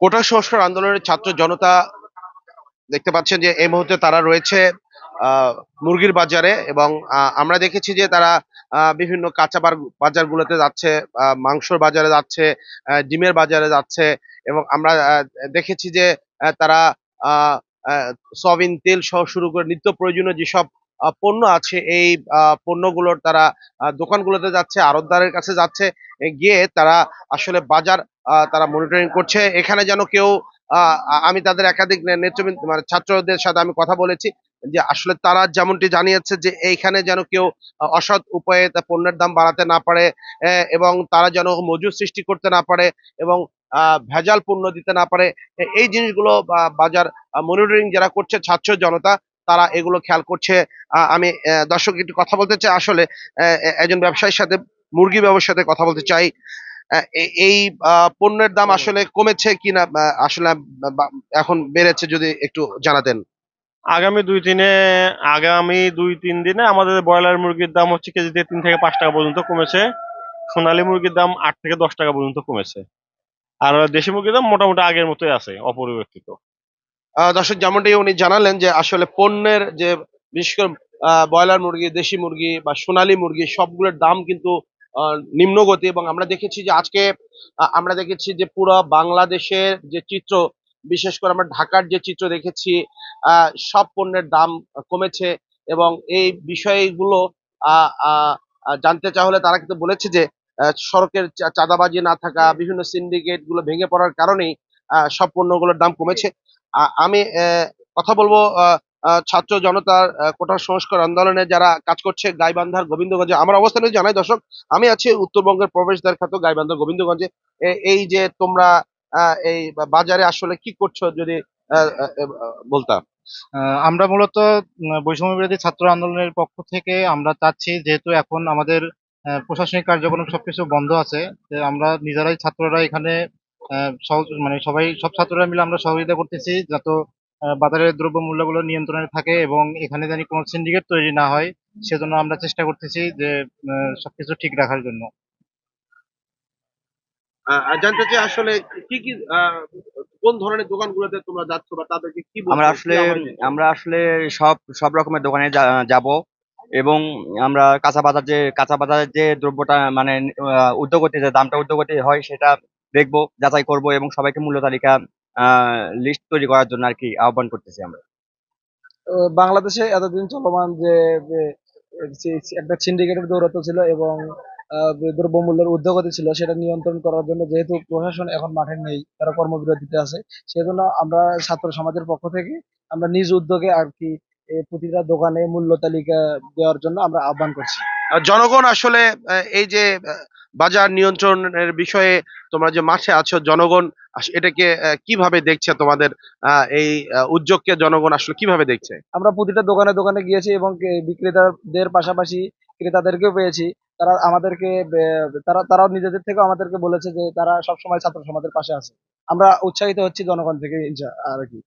কোটা সংস্কার আন্দোলনের ছাত্র জনতা দেখতে পাচ্ছেন যে এই মুহূর্তে তারা রয়েছে মুরগির বাজারে এবং আমরা দেখেছি যে তারা বিভিন্ন কাঁচা বাজারগুলোতে যাচ্ছে, মাংসর বাজারে যাচ্ছে, ডিমের বাজারে যাচ্ছে এবং আমরা দেখেছি যে তারা আহ, আহ, সয়াবিন তেল সহ শুরু করে নিত্য প্রয়োজনীয় যেসব পণ্য আছে এই পণ্যগুলোর তারা দোকানগুলোতে যাচ্ছে, আড়তদারের কাছে যাচ্ছে, গিয়ে তারা আসলে বাজার তারা মনিটরিং করছে। এখানে যেন কেউ আমি তাদের একাধিক নেতৃবৃন্দ মানে ছাত্রদের সাথে আমি কথা বলেছি যে আসলে তারা যেমনটি জানিয়েছে যে এইখানে যেন কেউ অসৎ উপায়ে তা পণ্যের দাম বাড়াতে না পারে, এবং তারা যেন মজুদ সৃষ্টি করতে না পারে এবং ভেজাল পণ্য দিতে না পারে। এই জিনিসগুলো বাজার মনিটরিং যারা করছে ছাত্র জনতা, তারা এগুলো খেয়াল করছে। আমি দর্শক একটু কথা বলতে চাই আসলে একজন ব্যবসায়ীর সাথে, মুরগি ব্যবসার সাথে কথা বলতে চাই। এই পণ্যের দাম আসলে কমেছে কিনা, আসলে বা- এখন বেড়েছে, যদি একটু জানাতেন। আগামী দুই তিনে আগামী 2-3 দিনে আমাদের ব্রয়লার মুরগির দাম হচ্ছে কেজিতে 3 থেকে 5 টাকা পর্যন্ত কমেছে। সোনালী মুরগির দাম 8 থেকে 10 টাকা পর্যন্ত কমেছে। আর দেশি মুরগির দাম মোটামুটি আগের মতোই আছে, অপরিবর্তিত। দর্শক যেমনটি উনি জানালেন যে আসলে পণ্যের যে বিশেষ করে ব্রয়লার মুরগি, দেশি মুরগি বা সোনালী মুরগি সবগুলোর দাম কিন্তু নিম্নগতি, এবং আমরা দেখেছি যে আজকে আমরা দেখেছি যে পুরো বাংলাদেশের যে চিত্র, বিশেষ করে আমরা ঢাকার যে চিত্র দেখেছি, সব পণ্যের দাম কমেছে। এবং এই বিষয়গুলো আহ, আহ, জানতে চাওয়া হলে তারা কিন্তু বলেছে যে সড়কের চাঁদাবাজি না থাকা, বিভিন্ন সিন্ডিকেট গুলো ভেঙে পড়ার কারণেই সব পণ্যগুলোর দাম কমেছে। আমি কথা বলবো ছাত্র জনতার কোটা সংস্কার আন্দোলনে যারা কাজ করছে গাইবান্ধার গোবিন্দগঞ্জে। আমার অবস্থান জানাই দর্শক, আমি আছি উত্তরবঙ্গের প্রবেশদ্বার খ্যাত গাইবান্ধা গোবিন্দগঞ্জে। এই যে তোমরা এই বাজারে আসলে কি করছো, যদি বলতা। আমরা মূলত বৈষম্য বিরোধী ছাত্র আন্দোলনের পক্ষ থেকে আমরা চাচ্ছি, যেহেতু এখন আমাদের প্রশাসনিক কার্যক্রম সবকিছু বন্ধ আছে, যে আমরা নিজেরাই ছাত্ররা এখানে মানে সব ছাত্ররা মিলে আমরা সহযোগিতা করতেছি যাতে বাজারের দ্রব্য মূল্যগুলো নিয়ন্ত্রণে থাকে এবং এখানে জানি কোনো সিন্ডিকেট তৈরি না হয়। সেজন্য আমরা চেষ্টা করতেছি যে সবকিছু ঠিক রাখার জন্য। জানতে চাই আসলে কি কি কোন ধরনের দোকানগুলোতে তোমরা যাচ্ছ বা তাদেরকে কি আমরা বলছো, কি আসলে আহ্বান দিচ্ছ। আমরা আসলে সব সব রকমের দোকানে যাব এবং আমরা কাঁচা বাজারের যে দ্রব্যটা মানে ঊর্ধ্বগতি যে দামটা ঊর্ধ্বগতি হয় সেটা দেখবো, যাচাই করব এবং সবাইকে মূল্য তালিকা লিস্ট তৈরি করার জন্য আর কি আহ্বান করতেছি আমরা। বাংলাদেশে এতদিন চলমান যে একটা সিন্ডিকেটের দৌরাত্ম্য ছিল এবং দ্রব্যমূল্যের ঊর্ধ্বগতি ছিল, সেটা নিয়ন্ত্রণ করার জন্য যেহেতু প্রশাসন এখন মাঠে নেই, তারা কর্মবিরতিতে আছে, সেজন্য আমরা ছাত্র সমাজের পক্ষ থেকে আমরা নিজ উদ্যোগে আর কি প্রতিটা দোকানে মূল্য তালিকা দেওয়ার জন্য আমরা আহ্বান করছি। জনগণ আসলে এই যে বাজার নিয়ন্ত্রণের বিষয়ে তোমরা যে মাঠে আছো, জনগণ এটাকে কিভাবে দেখছে, তোমাদের এই উদ্যোগকে জনগণ আসলে কিভাবে দেখছে। আমরা প্রতিটা দোকানে দোকানে গিয়েছি এবং বিক্রেতাদের পাশাপাশি ক্রেতাদেরকেও পেয়েছি। তারা আমাদেরকে তারাও নিজেদের থেকে আমাদেরকে বলেছে যে তারা সবসময় ছাত্র সমাজের পাশে আছে। আমরা উৎসাহিত হচ্ছি জনগণ থেকে আর কি।